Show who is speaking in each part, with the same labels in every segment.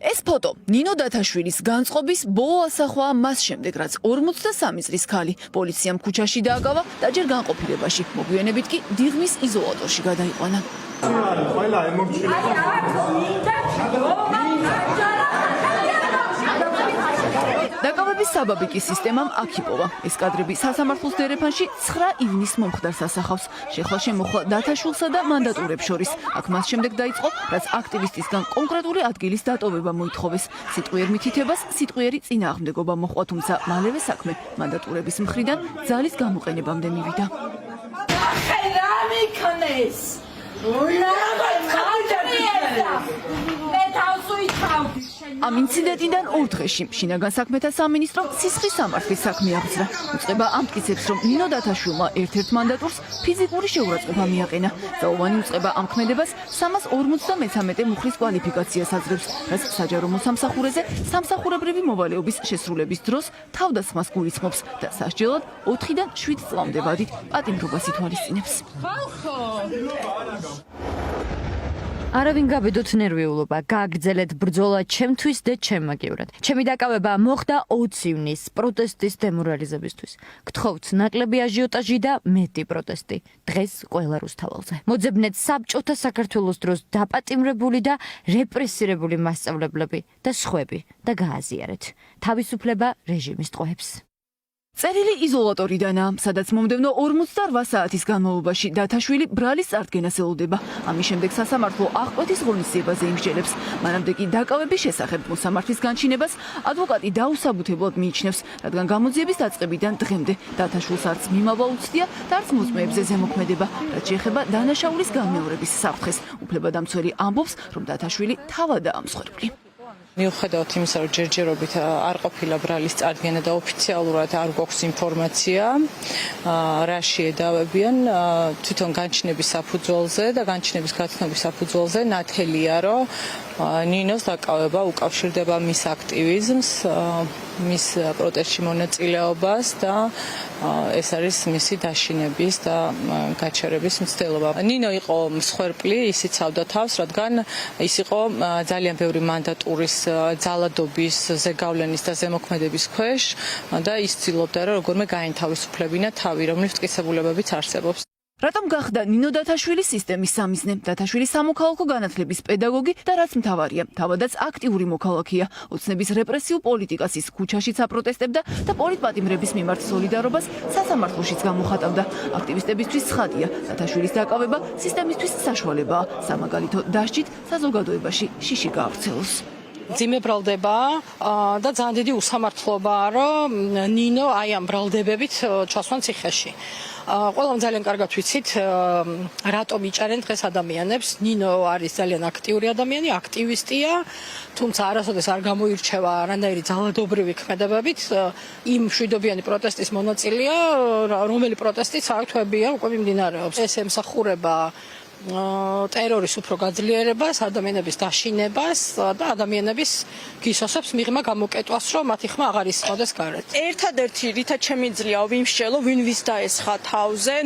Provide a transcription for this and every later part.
Speaker 1: ეს ფოტო ნინო დათაშვილის განწყობის ბოლო ასახვა მას შემდეგ, რაც 43 წლის ქალი პოლიციამ ქუჩაში დააგავა და ჯერ განყოფილებაში, მოგვიანებით კი დიღმის იზოლატორში გადაიყვანა. დაკავების საბაბი კი სისტემამ აქ იპოვა. ეს კადრები სასამართლოს დერეფანში 9 ივნისს მომხდარს ასახავს. შეხლა-შემოხლა დათაშვილსა და მანდატურებს შორის. აქ მას შემდეგ დაიწყო, რაც აქტივისტისგან კონკრეტული ადგილის დატოვება მოითხოვეს. სიტყვიერ მითითებას სიტყვიერი წინააღმდეგობა მოჰყვა, თუმცა მალევე საქმე მანდატურების მხრიდან ძალის გამოყენებამდე მივიდა. ამ ინციდენტიდან 2 დღეში შინაგან საქმეთა სამინისტრომ სისხლის სამართლის საქმე აღძრა. უწყება ამტკიცებს, რომ ნინო დათაშვილმა ერთ-ერთ მანდატურს ფიზიკური შეურაცხყოფა მიაყენა. ძალოვანი უწყება ამ ქმედებას 353 მუხლის კვალიფიკაციას აძლევს, რაც საჯარო მოსამსახურეზე სამსახურებრივი მოვალეობის შესრულების დროს თავდასხმას გულისხმობს და სასჯელად 4-დან 7 წლამდე ვადით პატიმრობას ითვალისწინებს.
Speaker 2: არავინ გაბედოთ ნერვიულობა, გააგრძელეთ ბრძოლა ჩემთვის და ჩემმაგივრად. ჩემი დაკავება მოხდა 20 ივნისს პროტესტის დემორალიზებისთვის. გთხოვთ ნაკლები აჟიოტაჟი და მეტი პროტესტი. დღეს ყველა რუსთაველზე. მოძებნეთ საბჭოთა საქართველოს დროს დაპატიმრებული და რეპრესირებული მასწავლებლები და სხვები და გააზიარეთ. თავისუფლება რეჟიმის ტყვეებს. წერილი იზოლატორიდანაა, სადაც მომდევნო 48 საათის განმავლობაში დათაშვილი ბრალის წარდგენას ელოდება. ამის შემდეგ სასამართლო აღკვეთის ღონისძიებაზე იმსჯელებს. მანამდე კი დაკავების შესახებ მოსამართლის განჩინებას ადვოკატი დაუსაბუთებლად მიიჩნევს, რადგან გამოძიების დაწყებიდან დღემდე დათაშვილს არც მიმავა უცდია და არც მოწმეებზე ზემოქმედება, რაც შეეხება დანაშაულის განმეორების საფრთხეს. უფლებადამცველი ამბობს, რომ დათაშვილი თავადაა მსხვერპლი.
Speaker 3: მიუხედავად იმისა, რომ ჯერჯერობით არ ყოფილა ბრალის წარდგენა და ოფიციალურად არ გვაქვს ინფორმაცია, რა შეედავებიან თვითონ განჩინების საფუძველზე და განჩინების გათნობის საფუძველზე ნათელია, რომ ნინოს დაკავება უკავშირდება მის აქტივიზმს, მის პროტესტში მონაწილეობას და ეს არის მისი დაშინების და გაჩერების მცდელობა. ნინო იყო მსხვერპლი, ის იცავდა თავს, რადგან ის იყო ძალიან ბევრი მანდატურის ძალადობის, ზეგავლენის და ზემოქმედების ქვეშ და ის ცდილობდა, რომ როგორმე გაენთავისუფლებინა თავი, რომლის მტკიცებულებებიც არსებობს.
Speaker 1: რატომ გახდა ნინო დათაშვილის სისტემის სამიზნე? დათაშვილი სამოქალაქო განათლების პედაგოგი და რაც მთავარია, თავადაც აქტიური მოქალაქეა. ოცნების რეპრესიულ პოლიტიკას ის ქუჩაშიც აპროტესტებდა და პოლიტპატიმრების მიმართ სოლიდარობას სასამართლოშიც გამოხატავდა. აქტივისტებისთვის ცხადია, დათაშვილის დაკავება სისტემისთვის საშუალებაა. სამაგალითო დასჯით საზოგადოებაში შიში გაავრცელოს.
Speaker 3: ძიმე ბრალდება და ძალიან დიდი უსამართლობაა, რომ ნინო აი ამ ბრალდებებით ჩასვან ციხეში. ყველამ ძალიან კარგად ვიცით, რატომ იჭარენ დღეს ადამიანებს. ნინო არის ძალიან აქტიური ადამიანი, აქტივისტია, თუმცა არასოდეს არ გამოირჩევა არანაირი ძალადობრივი ქმედებებით. იმ მშვიდობიანი პროტესტის მონაწილეა, რომელი პროტესტიც საერთოებია უკვე მიმდინარეობს. ეს ემსახურება ტერორის უფრო გაძლიერებას, ადამიანების დაშინებას და ადამიანების გისოსებს მიღმა გამოკეტვას, რომ მათი ხმა აღარ ისხოდეს გარეთ.
Speaker 4: ერთადერთი რითაც შემიძლია ვიმსჯელო, ვინ ვის დაესხა თავზე,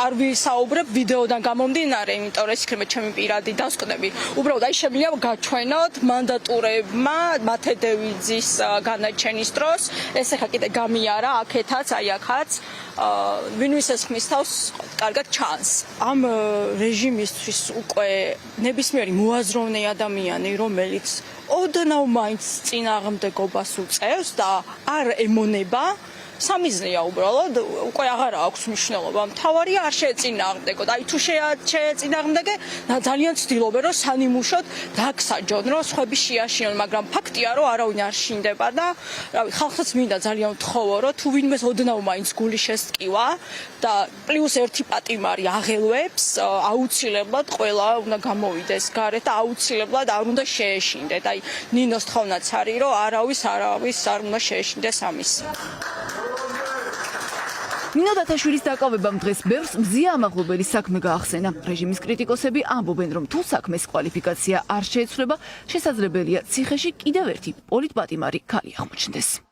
Speaker 4: არ ვისაუბრებ ვიდეოდან გამომდინარე, იმიტომ რომ ეს იქნება ჩემი პირადი დასკვნები. უბრალოდ აი შემიძლია გაჩვენოთ მანდატურებმა მათედევიძის განაჩენის დროს, ეს ახლა კიდე გამიარა აქეთაც, აი აქაც, ვინ ვის ეს ხმის თავს კარგად ჩანს. ამ რეჟიმისთვის უკვე ნებისმიერი მოაზროვნე ადამიანი, რომელიც ოდნავ მაინც წინააღმდეგობას უწევს და არ ემონება, სამიზნეა უბრალოდ, უკვე აღარ აქვს მნიშვნელობა. მთავარია არ შეეწინააღმდეგოთ. აი თუ შეეწინააღმდეგე, ძალიან ცდილობენ, რომ სანიმუშოდ დაგსაჯონ, რომ სხვები შეაშინონ, მაგრამ ფაქტია, რომ არავინ არ შინდება და რავი, ხალხსაც მინდა ძალიან ვთხოვო, რომ თუ ვინმეს ოდნავ მაინც გული შესტკივა და პლუს ერთი პატიმარი აღელვებს, აუცილებლად ყველა უნდა გამოვიდეს გარეთ და აუცილებლად არ უნდა შეეშინდეთ. აი ნინოს თხოვნაც არის, რომ არავის არ უნდა შეეშინდეს ამის.
Speaker 1: ნინო დათაშვილის დაკავებამ დღეს ბევრს მზია ამაღლობელი საქმე გაახსენა. რეჟიმის კრიტიკოსები ამბობენ, რომ თუ საქმეს კვალიფიკაცია არ შეეცვლება, შესაძლებელია ციხეში კიდევ ერთი პოლიტპატიმარი ქალი აღმოჩნდეს.